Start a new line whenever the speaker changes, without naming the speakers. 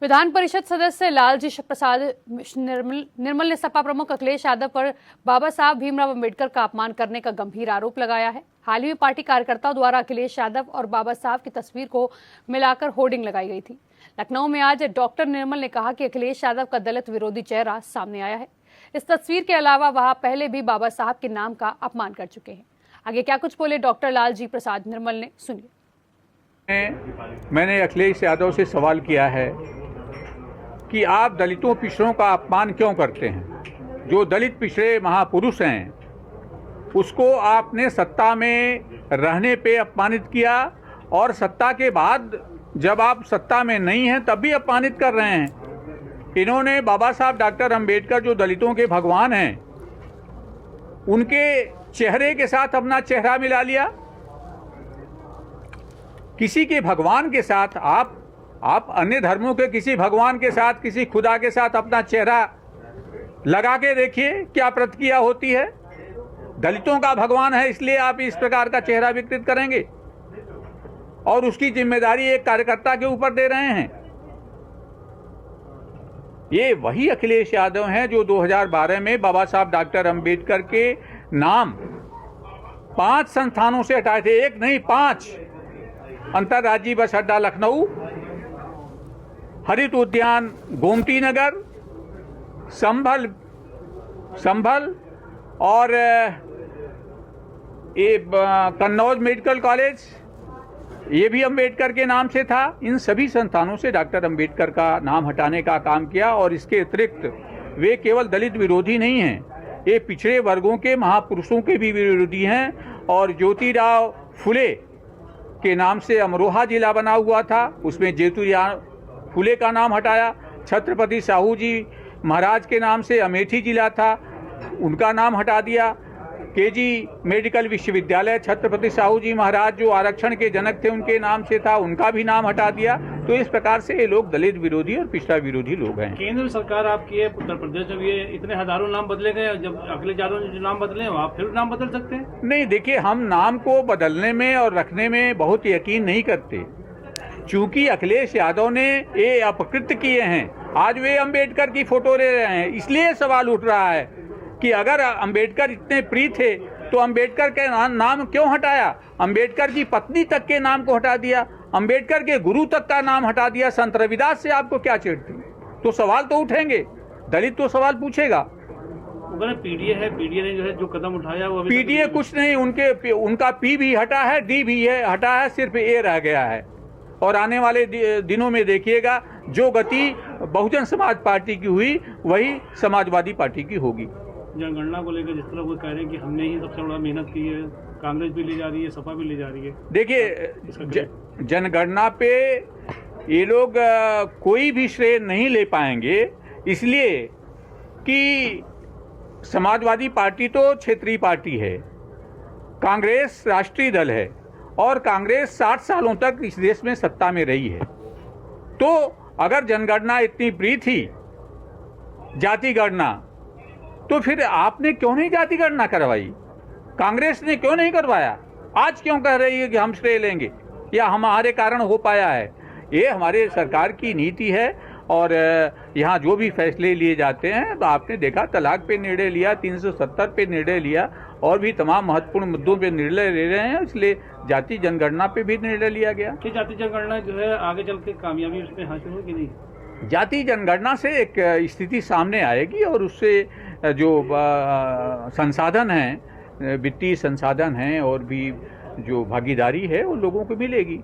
विधान परिषद सदस्य लालजी प्रसाद निर्मल ने सपा प्रमुख अखिलेश यादव पर बाबा साहब भीमराव अंबेडकर का अपमान करने का गंभीर आरोप लगाया है। हाल ही में पार्टी कार्यकर्ताओं द्वारा अखिलेश यादव और बाबा साहब की तस्वीर को मिलाकर होर्डिंग लगाई गई थी। लखनऊ में आज डॉक्टर निर्मल ने कहा कि अखिलेश यादव का दलित विरोधी चेहरा सामने आया है। इस तस्वीर के अलावा वह पहले भी बाबा साहब के नाम का अपमान कर चुके हैं। आगे क्या कुछ बोले डॉक्टर लालजी प्रसाद निर्मल ने, सुनिए।
मैंने अखिलेश यादव से सवाल किया है कि आप दलितों पिछड़ों का अपमान क्यों करते हैं। जो दलित पिछड़े महापुरुष हैं उसको आपने सत्ता में रहने पे अपमानित किया और सत्ता के बाद जब आप सत्ता में नहीं हैं तब भी अपमानित कर रहे हैं। इन्होंने बाबा साहब डॉक्टर अंबेडकर जो दलितों के भगवान हैं उनके चेहरे के साथ अपना चेहरा मिला लिया। किसी के भगवान के साथ आप अन्य धर्मों के किसी भगवान के साथ, किसी खुदा के साथ अपना चेहरा लगा के देखिए क्या प्रतिक्रिया होती है। दलितों का भगवान है इसलिए आप इस प्रकार का चेहरा विकृत करेंगे और उसकी जिम्मेदारी एक कार्यकर्ता के ऊपर दे रहे हैं। ये वही अखिलेश यादव हैं जो 2012 में बाबा साहब डॉक्टर अंबेडकर के नाम 5 संस्थानों से हटाए थे। एक नहीं 5। अंतर्राज्यीय बस अड्डा लखनऊ, हरित उद्यान गोमती नगर, संभल और ये कन्नौज मेडिकल कॉलेज, ये भी अंबेडकर के नाम से था। इन सभी संस्थानों से डॉक्टर अंबेडकर का नाम हटाने का काम किया। और इसके अतिरिक्त वे केवल दलित विरोधी नहीं हैं, ये पिछड़े वर्गों के महापुरुषों के भी विरोधी हैं। और ज्योतिराव फुले के नाम से अमरोहा जिला बना हुआ था, उसमें ज्योतिराव फुले का नाम हटाया। छत्रपति साहू जी महाराज के नाम से अमेठी जिला था, उनका नाम हटा दिया। केजी मेडिकल विश्वविद्यालय छत्रपति साहू जी महाराज जो आरक्षण के जनक थे उनके नाम से था, उनका भी नाम हटा दिया। तो इस प्रकार से ये लोग दलित विरोधी और पिछड़ा विरोधी लोग हैं।
केंद्र सरकार आपकी है, उत्तर प्रदेश में ये इतने हजारों नाम बदले गए, जब अखिलेश यादव ने जो नाम बदले आप फिर नाम बदल सकते हैं?
नहीं, देखिए, हम नाम को बदलने में और रखने में बहुत यकीन नहीं करते। चूंकि अखिलेश यादव ने ये अपकृत्य किए हैं, आज वे अंबेडकर की फोटो ले रहे हैं, इसलिए सवाल उठ रहा है कि अगर अंबेडकर इतने प्रिय थे तो अंबेडकर के नाम क्यों हटाया। अंबेडकर की पत्नी तक के नाम को हटा दिया, अंबेडकर के गुरु तक का नाम हटा दिया। संत रविदास से आपको क्या चिढ़ती? तो सवाल तो उठेंगे, दलित तो सवाल पूछेगा।
पीडीए है, पीडीए ने जो कदम उठाया वो
पीडीए कुछ नहीं, उनका पी भी हटा है, डी भी है हटा है, सिर्फ ए रह गया है। और आने वाले दिनों में देखिएगा जो गति बहुजन समाज पार्टी की हुई वही समाजवादी पार्टी की होगी।
जनगणना को लेकर जिस तरह वो कह रहे हैं कि हमने ही सबसे बड़ा मेहनत की है, कांग्रेस भी ले जा रही है, सपा भी ले जा रही है।
देखिए, जनगणना पे ये लोग कोई भी श्रेय नहीं ले पाएंगे, इसलिए कि समाजवादी पार्टी तो क्षेत्रीय पार्टी है, कांग्रेस राष्ट्रीय दल है और कांग्रेस 60 सालों तक इस देश में सत्ता में रही है। तो अगर जनगणना इतनी प्रिय थी, जाति गणना, तो फिर आपने क्यों नहीं जाति गणना करवाई? कांग्रेस ने क्यों नहीं करवाया? आज क्यों कह रही है कि हम श्रेय लेंगे या हमारे कारण हो पाया है? ये हमारे सरकार की नीति है। और यहाँ जो भी फैसले लिए जाते हैं, तो आपने देखा तलाक पे निर्णय लिया, 370 पे निर्णय लिया और भी तमाम महत्वपूर्ण मुद्दों पे निर्णय ले रहे हैं, इसलिए जाति जनगणना पे भी निर्णय लिया गया।
कि जाति जनगणना जो है आगे चल के कामयाबी उसमें हासिल होगी नहीं?
जाति जनगणना से एक स्थिति सामने आएगी और उससे जो संसाधन हैं, वित्तीय संसाधन हैं और भी जो भागीदारी है वो लोगों को मिलेगी।